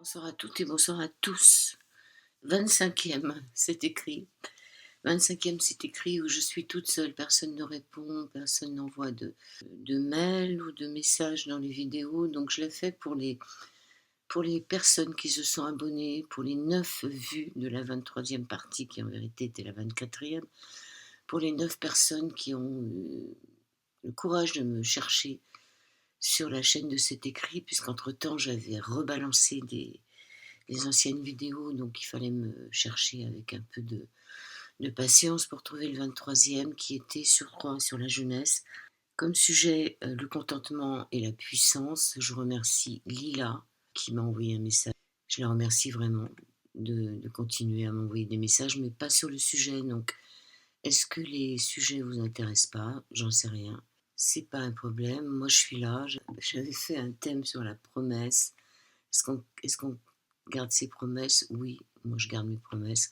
Bonsoir à toutes et bonsoir à tous. 25e, c'est écrit. 25e, c'est écrit où je suis toute seule. Personne ne répond, personne n'envoie de mails ou de messages dans les vidéos. Donc je l'ai fait pour les personnes qui se sont abonnées, pour les 9 vues de la 23e partie, qui en vérité était la 24e, pour les 9 personnes qui ont eu le courage de me chercher sur la chaîne de C'est écrit, puisqu'entre-temps j'avais rebalancé les anciennes vidéos, donc il fallait me chercher avec un peu de patience pour trouver le 23e qui était sur la jeunesse. Comme sujet, le contentement et la puissance. Je remercie Lila qui m'a envoyé un message. Je la remercie vraiment de continuer à m'envoyer des messages, mais pas sur le sujet. Donc, est-ce que les sujets vous intéressent pas? J'en sais rien. C'est pas un problème. Moi, je suis là. J'avais fait un thème sur la promesse. Est-ce qu'on garde ses promesses? Oui, moi je garde mes promesses.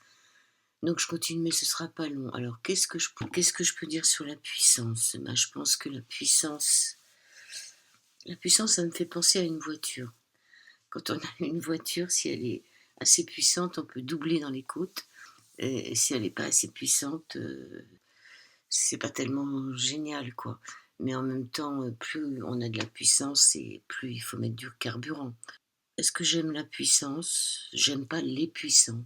Donc je continue, mais ce sera pas long. Alors qu'est-ce que je peux dire sur la puissance? Ben, je pense que la puissance, ça me fait penser à une voiture. Quand on a une voiture, si elle est assez puissante, on peut doubler dans les côtes. Et si elle n'est pas assez puissante, c'est pas tellement génial, quoi. Mais en même temps, plus on a de la puissance et plus il faut mettre du carburant. Est-ce que j'aime la puissance? J'aime pas les puissants.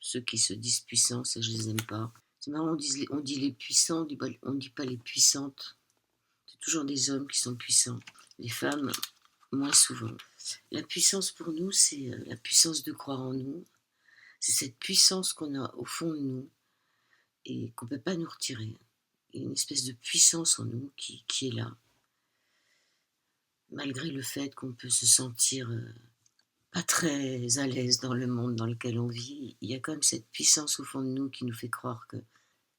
Ceux qui se disent puissants, ça je les aime pas. C'est marrant, on dit les puissants, on dit pas les puissantes. C'est toujours des hommes qui sont puissants. Les femmes, moins souvent. La puissance pour nous, c'est la puissance de croire en nous. C'est cette puissance qu'on a au fond de nous et qu'on ne peut pas nous retirer. Il y a une espèce de puissance en nous qui est là, malgré le fait qu'on peut se sentir pas très à l'aise dans le monde dans lequel on vit. Il y a quand même cette puissance au fond de nous qui nous fait croire que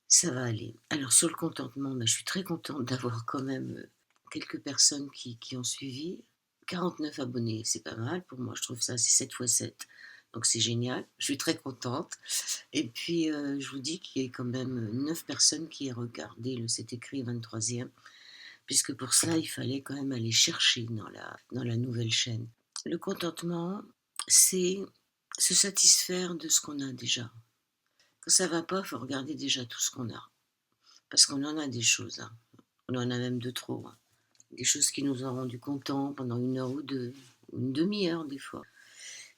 ça va aller. Alors sur le contentement, je suis très contente d'avoir quand même quelques personnes qui ont suivi. 49 abonnés, c'est pas mal pour moi, je trouve ça, c'est 7 fois 7. Donc c'est génial, je suis très contente. Et puis je vous dis qu'il y a quand même 9 personnes qui ont regardé le C'est écrit 23e, puisque pour ça, il fallait quand même aller chercher dans la nouvelle chaîne. Le contentement, c'est se satisfaire de ce qu'on a déjà. Quand ça va pas, il faut regarder déjà tout ce qu'on a. Parce qu'on en a des choses, hein. On en a même de trop, hein. Des choses qui nous ont rendu contents pendant 1 heure ou deux, ou une demi-heure des fois,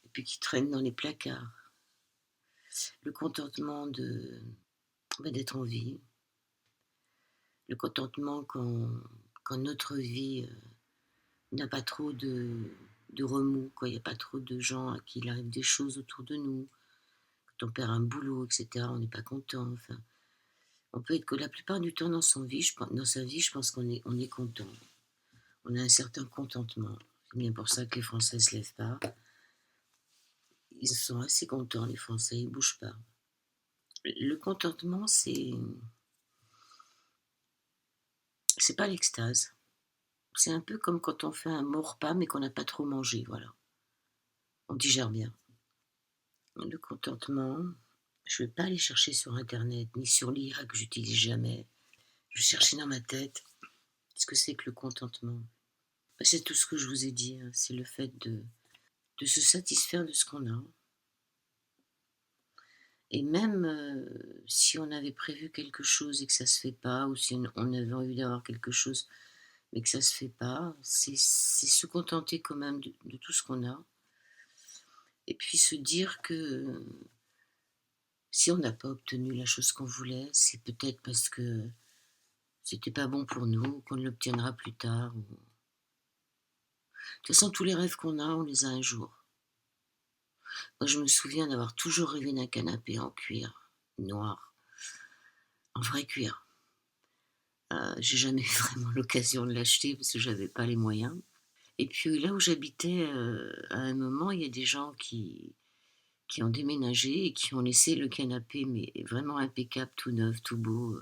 et puis qui traînent dans les placards. Le contentement d'être en vie, le contentement quand notre vie n'a pas trop de remous, quand il n'y a pas trop de gens à qui il arrive des choses autour de nous, quand on perd un boulot, etc., on n'est pas content. Enfin, on peut être que la plupart du temps dans sa vie, je pense qu'on est content. On a un certain contentement. C'est bien pour ça que les Français ne se lèvent pas. Ils sont assez contents, les Français, ils ne bougent pas. Le contentement, c'est pas l'extase. C'est un peu comme quand on fait un bon repas, mais qu'on n'a pas trop mangé, voilà. On digère bien. Le contentement, je ne vais pas aller chercher sur Internet, ni sur l'IA que j'utilise jamais. Je vais chercher dans ma tête ce que c'est que le contentement. C'est tout ce que je vous ai dit, hein. C'est le fait de se satisfaire de ce qu'on a. Et même si on avait prévu quelque chose et que ça ne se fait pas, ou si on avait envie d'avoir quelque chose mais que ça ne se fait pas, c'est se contenter quand même de tout ce qu'on a. Et puis se dire que si on n'a pas obtenu la chose qu'on voulait, c'est peut-être parce que c'était pas bon pour nous, ou qu'on l'obtiendra plus tard. De toute façon, tous les rêves qu'on a, on les a un jour. Moi, je me souviens d'avoir toujours rêvé d'un canapé en cuir noir, en vrai cuir. J'ai jamais eu vraiment l'occasion de l'acheter parce que j'avais pas les moyens. Et puis là où j'habitais, à un moment, il y a des gens qui ont déménagé et qui ont laissé le canapé, mais vraiment impeccable, tout neuf, tout beau.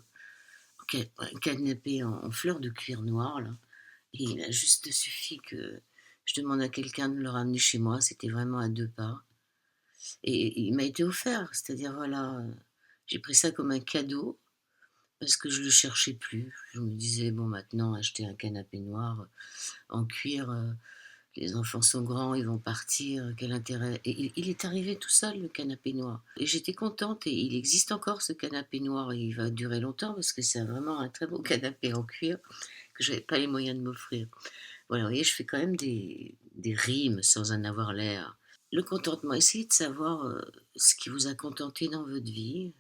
Un canapé en fleurs de cuir noir, là. Et il a juste suffi que je demande à quelqu'un de le ramener chez moi. C'était vraiment à 2 pas. Et il m'a été offert. C'est-à-dire, voilà, j'ai pris ça comme un cadeau parce que je le cherchais plus. Je me disais, bon, maintenant, acheter un canapé noir en cuir, Les enfants sont grands, ils vont partir, quel intérêt? Et il est arrivé tout seul, le canapé noir, et j'étais contente, et il existe encore ce canapé noir, et il va durer longtemps parce que c'est vraiment un très beau canapé en cuir que j'avais pas les moyens de m'offrir. Voilà, vous voyez, je fais quand même des rimes sans en avoir l'air. Le contentement, essayez de savoir, ce qui vous a contenté dans votre vie.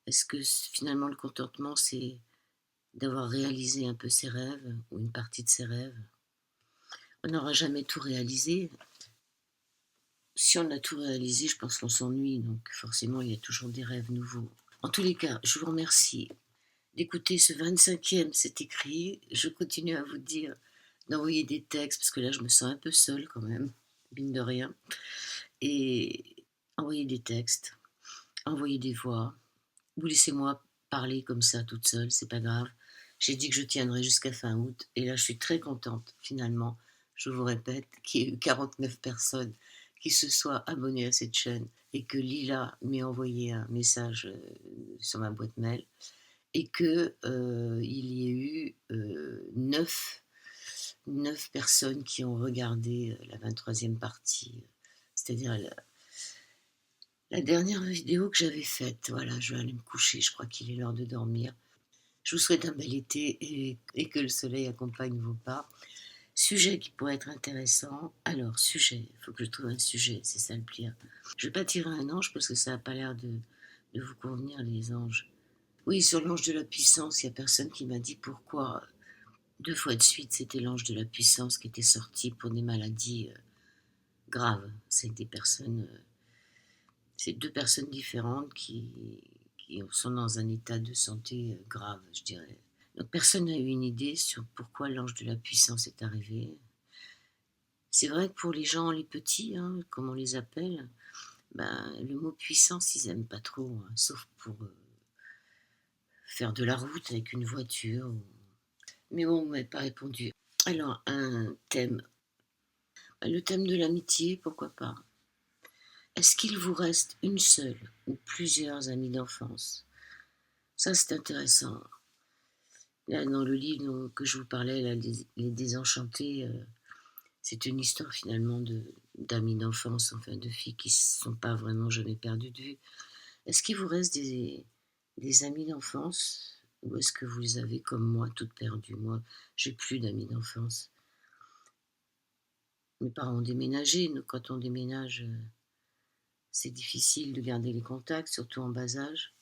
Est-ce que finalement le contentement, c'est d'avoir réalisé un peu ses rêves ou une partie de ses rêves? On n'aura jamais tout réalisé. Si on a tout réalisé, je pense qu'on s'ennuie, donc forcément, il y a toujours des rêves nouveaux. En tous les cas, je vous remercie d'écouter ce 25e, c'est écrit. Je continue à vous dire d'envoyer des textes, parce que là, je me sens un peu seule quand même, mine de rien. Et envoyer des textes, envoyer des voix, ou laissez-moi parler comme ça toute seule, c'est pas grave. J'ai dit que je tiendrais jusqu'à fin août, et là, je suis très contente, finalement, je vous répète, qu'il y ait eu 49 personnes qui se soient abonnées à cette chaîne, et que Lila m'ait envoyé un message sur ma boîte mail, et que il y ait eu 9 personnes qui ont regardé la 23e partie, c'est-à-dire la dernière vidéo que j'avais faite. Voilà, je vais aller me coucher, je crois qu'il est l'heure de dormir. Je vous souhaite un bel été, et que le soleil accompagne vos pas. Sujet qui pourrait être intéressant. Alors, sujet, il faut que je trouve un sujet, c'est ça le pire. Je ne vais pas tirer un ange parce que ça n'a pas l'air de vous convenir, les anges. Oui, sur l'ange de la puissance, il n'y a personne qui m'a dit pourquoi 2 fois de suite c'était l'ange de la puissance qui était sorti pour des maladies graves. C'est des personnes, c'est 2 personnes différentes qui sont dans un état de santé grave, je dirais. Donc personne n'a eu une idée sur pourquoi l'ange de la puissance est arrivé. C'est vrai que pour les gens, les petits, hein, comme on les appelle, ben, le mot puissance, ils n'aiment pas trop, hein, sauf pour faire de la route avec une voiture. Mais bon, vous m'avez pas répondu. Alors, un thème. Le thème de l'amitié, pourquoi pas. Est-ce qu'il vous reste une seule ou plusieurs amies d'enfance? Ça, c'est intéressant. Là, dans le livre que je vous parlais, là, Les Désenchantés, c'est une histoire finalement d'amis d'enfance, enfin de filles qui ne sont pas vraiment jamais perdues de vue. Est-ce qu'il vous reste des amis d'enfance, ou est-ce que vous les avez comme moi toutes perdues? Moi, j'ai plus d'amis d'enfance. Mes parents ont déménagé, donc quand on déménage, c'est difficile de garder les contacts, surtout en bas âge.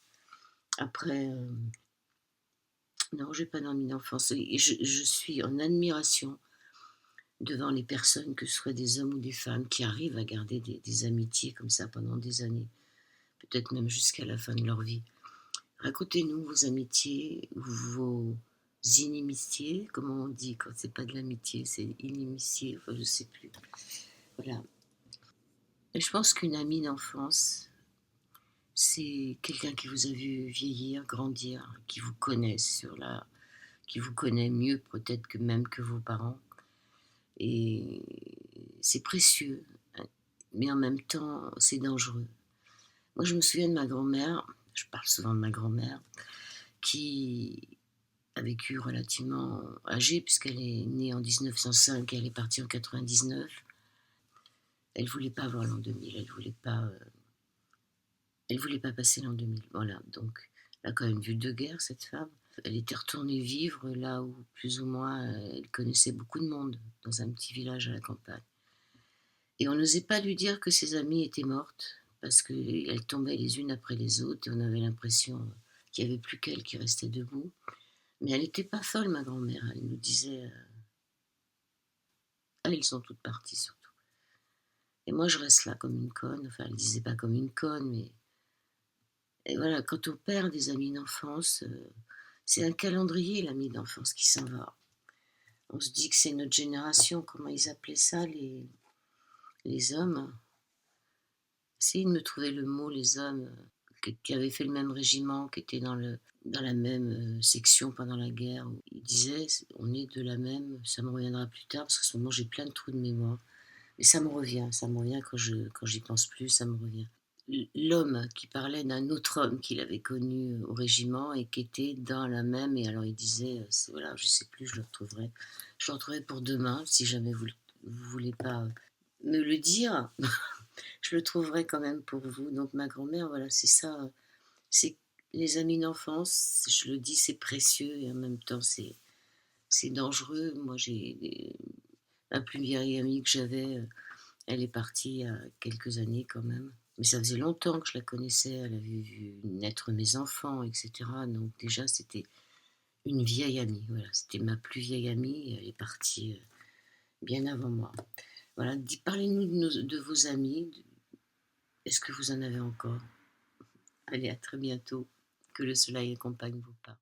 Après, non, j'ai pas d'amis d'enfance, et je suis en admiration devant les personnes, que ce soit des hommes ou des femmes, qui arrivent à garder des amitiés comme ça pendant des années, peut-être même jusqu'à la fin de leur vie. Racontez-nous vos amitiés, vos inimitiés, comment on dit quand c'est pas de l'amitié, c'est inimitié, enfin je sais plus. Voilà. Et je pense qu'une amie d'enfance, c'est quelqu'un qui vous a vu vieillir, grandir, qui vous connaît qui vous connaît mieux peut-être que même que vos parents. Et c'est précieux, mais en même temps, c'est dangereux. Moi, je me souviens de ma grand-mère, je parle souvent de ma grand-mère, qui a vécu relativement âgée, puisqu'elle est née en 1905 et elle est partie en 99. Elle voulait pas avoir l'an 2000, elle voulait pas passer l'an 2000. Voilà, donc elle a quand même vu 2 guerres, cette femme. Elle était retournée vivre là où, plus ou moins, elle connaissait beaucoup de monde, dans un petit village à la campagne. Et on n'osait pas lui dire que ses amies étaient mortes, parce qu'elles tombaient les unes après les autres, et on avait l'impression qu'il n'y avait plus qu'elle qui restait debout. Mais elle n'était pas folle, ma grand-mère. Elle nous disait ah, ils sont toutes parties, surtout. Et moi, je reste là comme une conne. Enfin, elle disait pas comme une conne, mais. Et voilà, quand on perd des amis d'enfance, c'est un calendrier, l'ami d'enfance, qui s'en va. On se dit que c'est notre génération, comment ils appelaient ça, les hommes. Essayez de me trouver le mot, les hommes qui avaient fait le même régiment, qui étaient dans la même section pendant la guerre. Où ils disaient, on est de la même, ça me reviendra plus tard, parce qu'à ce moment j'ai plein de trous de mémoire. Mais ça me revient quand j'y pense plus, ça me revient. L'homme qui parlait d'un autre homme qu'il avait connu au régiment et qui était dans la même, et alors il disait, voilà, je sais plus, je le retrouverai pour demain, si jamais vous voulez pas, me le dire, je le trouverai quand même pour vous. Donc ma grand-mère, voilà, c'est ça, c'est les amis d'enfance, je le dis, c'est précieux et en même temps c'est dangereux. Moi, j'ai des la plus vieille amie que j'avais, elle est partie il y a quelques années quand même. Mais ça faisait longtemps que je la connaissais, elle avait vu naître mes enfants et cetera. Donc déjà, c'était une vieille amie, voilà, c'était ma plus vieille amie et elle est partie, bien avant moi. Voilà, parlez-nous de vos amis, est-ce que vous en avez encore? Allez, à très bientôt. Que le soleil accompagne vos pas.